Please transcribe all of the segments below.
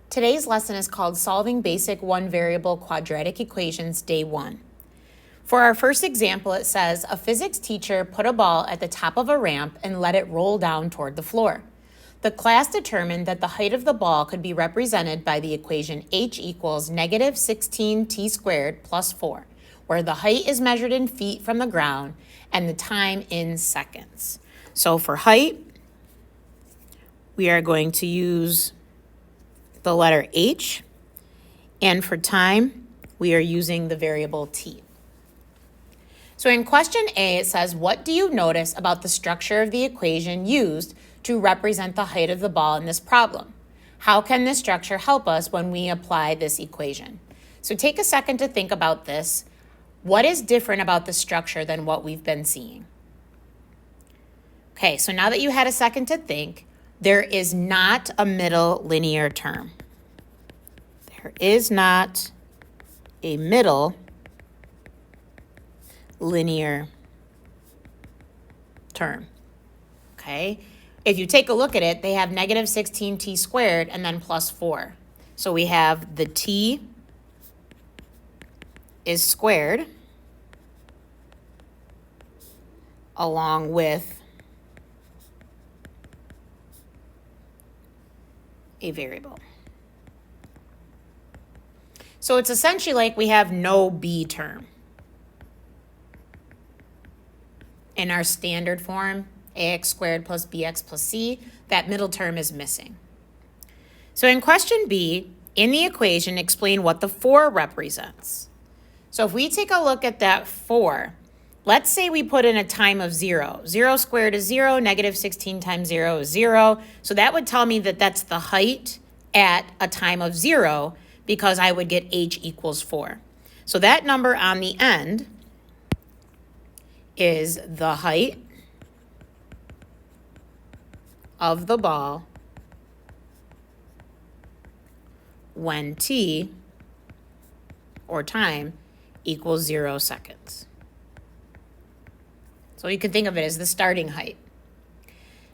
Today's lesson is called Solving Basic One-Variable Quadratic Equations, Day 1. For our first example, it says, a physics teacher put a ball at the top of a ramp and let it roll down toward the floor. The class determined that the height of the ball could be represented by the equation h equals negative 16t squared plus 4, where the height is measured in feet from the ground and the time in seconds. So for height, we are going to use the letter h, and for time, we are using the variable t. So in question A, it says, what do you notice about the structure of the equation used to represent the height of the ball in this problem? How can this structure help us when we apply this equation? So take a second to think about this. What is different about the structure than what we've been seeing? Okay, so now that you had a second to think, there is not a middle linear term. There is not a middle linear term, okay? If you take a look at it, they have negative 16t squared and then plus 4. So we have the t is squared along with a variable. So it's essentially like we have no b term. In our standard form, ax squared plus bx plus c, that middle term is missing. So in question B, in the equation, explain what the 4 represents. So if we take a look at that 4, let's say we put in a time of 0. 0 squared is 0, negative 16 times 0 is 0. So that would tell me that that's the height at a time of 0 because I would get h equals 4. So that number on the end is the height of the ball when t, or time, equals 0 seconds. So you can think of it as the starting height.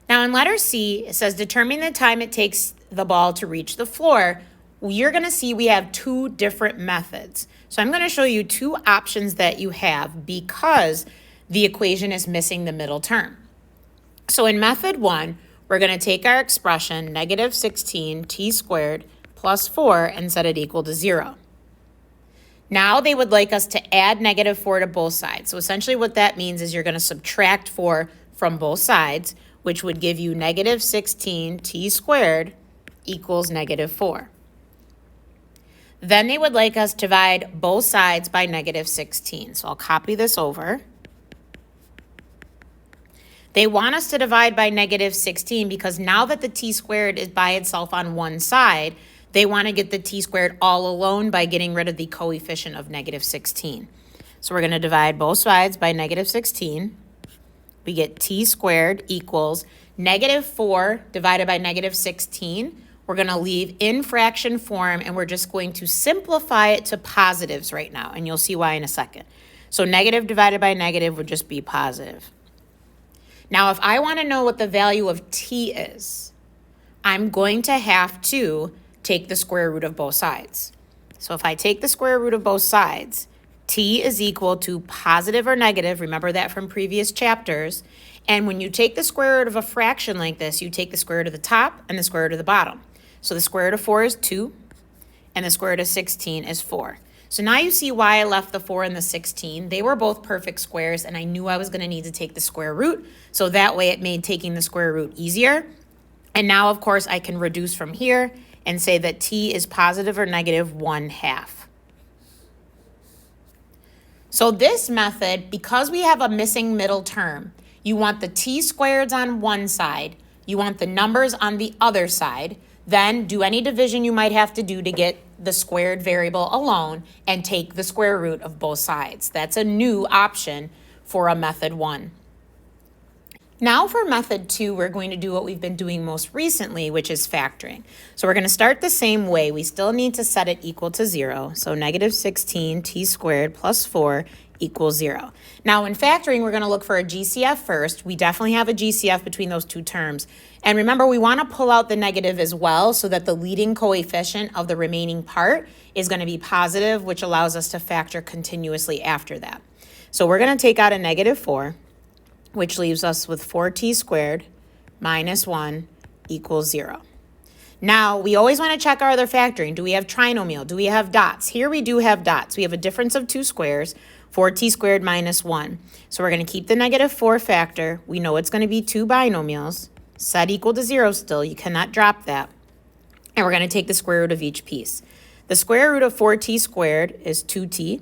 Now in letter C, it says determine the time it takes the ball to reach the floor. You're going to see we have 2 different methods. So I'm going to show you 2 options that you have because the equation is missing the middle term. So in method 1, we're going to take our expression negative 16t squared plus 4 and set it equal to 0. Now they would like us to add negative 4 to both sides. So essentially what that means is you're going to subtract 4 from both sides, which would give you negative 16t squared equals negative 4. Then they would like us to divide both sides by negative 16. So I'll copy this over. They want us to divide by negative 16 because now that the t squared is by itself on one side, they want to get the t squared all alone by getting rid of the coefficient of negative 16. So we're going to divide both sides by negative 16. We get t squared equals negative 4 divided by negative 16. We're going to leave in fraction form, and we're just going to simplify it to positives right now, and you'll see why in a second. So negative divided by negative would just be positive. Now, if I want to know what the value of t is, I'm going to have to take the square root of both sides. So if I take the square root of both sides, t is equal to positive or negative. Remember that from previous chapters. And when you take the square root of a fraction like this, you take the square root of the top and the square root of the bottom. So the square root of 4 is 2, and the square root of 16 is 4. So now you see why I left the 4 and the 16. They were both perfect squares, and I knew I was going to need to take the square root. So that way it made taking the square root easier. And now, of course, I can reduce from here and say that t is positive or negative 1/2. So this method, because we have a missing middle term, you want the t squareds on one side, you want the numbers on the other side, then do any division you might have to do to get the squared variable alone and take the square root of both sides. That's a new option for a method 1. Now for method 2, we're going to do what we've been doing most recently, which is factoring. So we're going to start the same way. We still need to set it equal to 0. So negative 16 t squared plus 4 equals 0. Now in factoring, we're going to look for a GCF first. We definitely have a GCF between those two terms. And remember, we want to pull out the negative as well so that the leading coefficient of the remaining part is going to be positive, which allows us to factor continuously after that. So we're going to take out a negative 4. Which leaves us with 4t squared minus 1 equals 0. Now, we always want to check our other factoring. Do we have trinomial? Do we have dots? Here we do have dots. We have a difference of 2 squares, 4t squared minus 1. So we're going to keep the negative 4 factor. We know it's going to be 2 binomials, set equal to 0 still. You cannot drop that. And we're going to take the square root of each piece. The square root of 4t squared is 2t.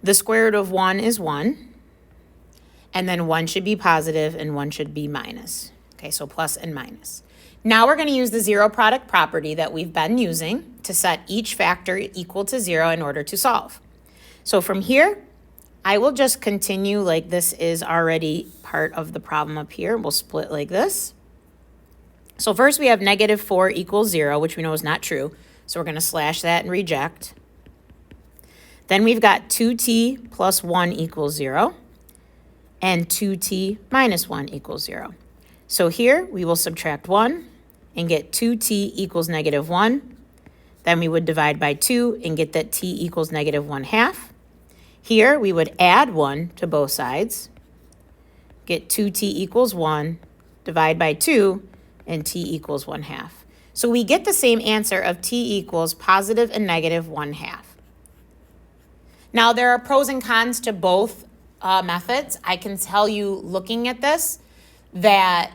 The square root of 1 is 1, and then 1 should be positive and 1 should be minus. Okay, so plus and minus. Now we're going to use the zero product property that we've been using to set each factor equal to 0 in order to solve. So from here, I will just continue like this is already part of the problem up here. We'll split like this. So first we have negative 4 equals 0, which we know is not true. So we're going to slash that and reject. Then we've got 2t plus 1 equals 0 and 2t minus 1 equals 0. So here we will subtract 1 and get 2t equals negative 1. Then we would divide by 2 and get that t equals negative 1/2. Here we would add 1 to both sides, get 2t equals 1, divide by 2, and t equals 1/2. So we get the same answer of t equals positive and negative 1/2. Now, there are pros and cons to both methods. I can tell you, looking at this, that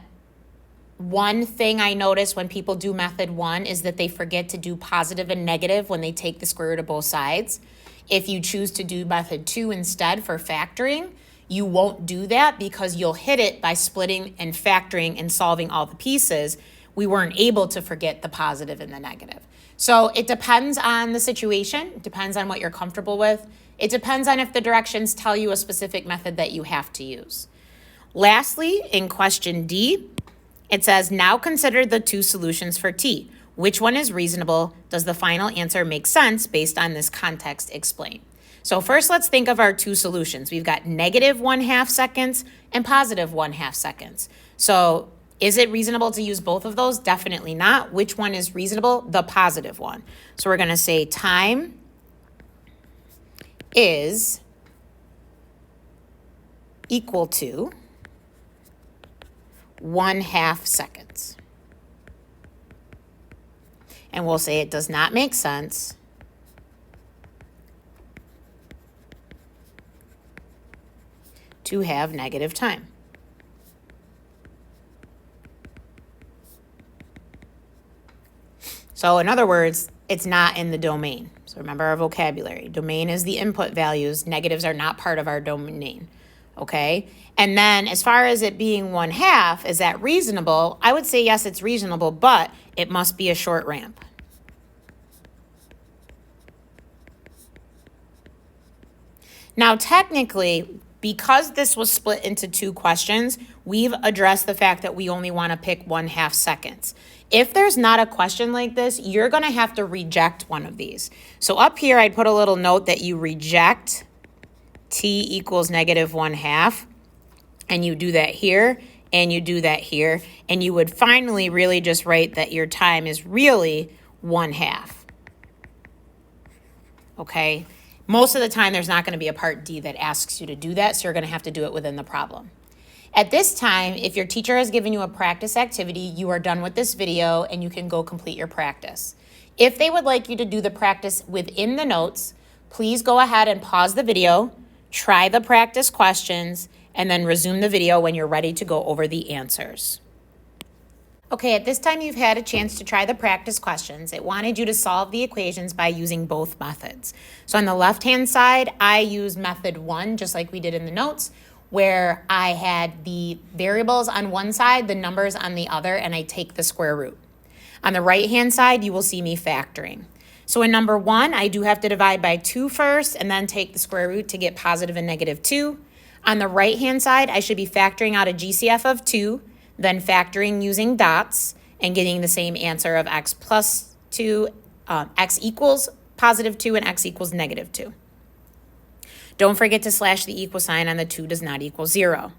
one thing I notice when people do method 1 is that they forget to do positive and negative when they take the square root of both sides. If you choose to do method 2 instead for factoring, you won't do that because you'll hit it by splitting and factoring and solving all the pieces. We weren't able to forget the positive and the negative. So it depends on the situation. It depends on what you're comfortable with. It depends on if the directions tell you a specific method that you have to use. Lastly, in question D, it says, now consider the two solutions for t. Which one is reasonable? Does the final answer make sense based on this context? Explain. So first, let's think of our two solutions. We've got negative 1/2 seconds and positive 1/2 seconds. So is it reasonable to use both of those? Definitely not. Which one is reasonable? The positive one. So we're going to say time is equal to 1/2 seconds. And we'll say it does not make sense to have negative time. So in other words, it's not in the domain. So remember our vocabulary. Domain is the input values. Negatives are not part of our domain, okay? And then as far as it being 1/2, is that reasonable? I would say yes, it's reasonable, but it must be a short ramp. Now technically, because this was split into two questions, we've addressed the fact that we only want to pick 1/2 seconds. If there's not a question like this, you're going to have to reject one of these. So up here, I'd put a little note that you reject t equals negative 1/2, and you do that here, and you do that here, and you would finally really just write that your time is really 1/2. Okay? Most of the time, there's not going to be a part D that asks you to do that, so you're going to have to do it within the problem. At this time, if your teacher has given you a practice activity, you are done with this video and you can go complete your practice. If they would like you to do the practice within the notes, please go ahead and pause the video, try the practice questions, and then resume the video when you're ready to go over the answers. Okay, at this time you've had a chance to try the practice questions. It wanted you to solve the equations by using both methods. So on the left-hand side, I use method 1, just like we did in the notes, where I had the variables on one side, the numbers on the other, and I take the square root. On the right-hand side, you will see me factoring. So in number 1, I do have to divide by 2 first and then take the square root to get positive and negative 2. On the right-hand side, I should be factoring out a GCF of 2, then factoring using dots, and getting the same answer of x plus 2, x equals positive 2, and x equals negative 2. Don't forget to slash the equal sign on the 2 does not equal 0.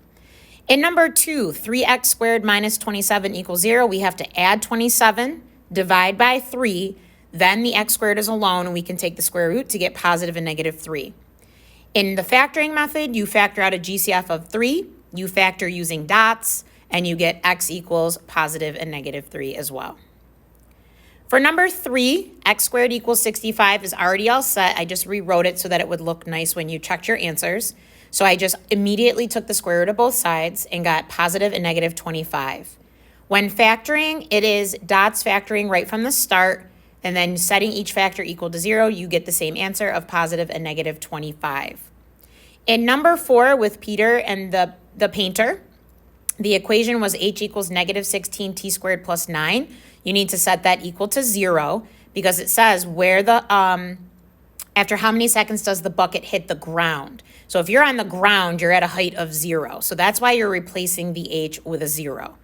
In number 2, 3x squared minus 27 equals 0, we have to add 27, divide by 3, then the x squared is alone, and we can take the square root to get positive and negative 3. In the factoring method, you factor out a GCF of 3, you factor using dots, and you get x equals positive and negative 3 as well. For number 3, x squared equals 65 is already all set. I just rewrote it so that it would look nice when you checked your answers. So I just immediately took the square root of both sides and got positive and negative 25. When factoring, it is dots factoring right from the start, and then setting each factor equal to 0, you get the same answer of positive and negative 25. In number 4, with Peter and the painter, the equation was h equals negative 16 t squared plus 9. You need to set that equal to 0 because it says where the after how many seconds does the bucket hit the ground. So if you're on the ground, you're at a height of 0. So that's why you're replacing the h with a 0.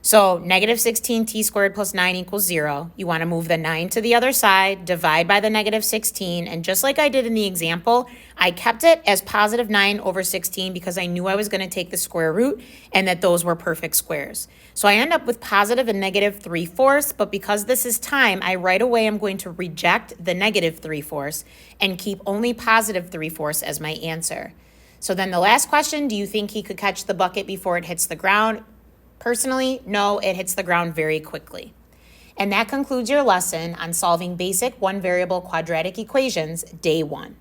So negative 16 t squared plus 9 equals 0. You want to move the 9 to the other side, divide by the negative 16, and just like I did in the example, I kept it as positive 9 over 16 because I knew I was going to take the square root and that those were perfect squares. So I end up with positive and negative 3/4, but because this is time, I right away am going to reject the negative 3/4 and keep only positive 3/4 as my answer. So then the last question, do you think he could catch the bucket before it hits the ground? Personally, no, it hits the ground very quickly. And that concludes your lesson on solving basic one-variable quadratic equations, day 1.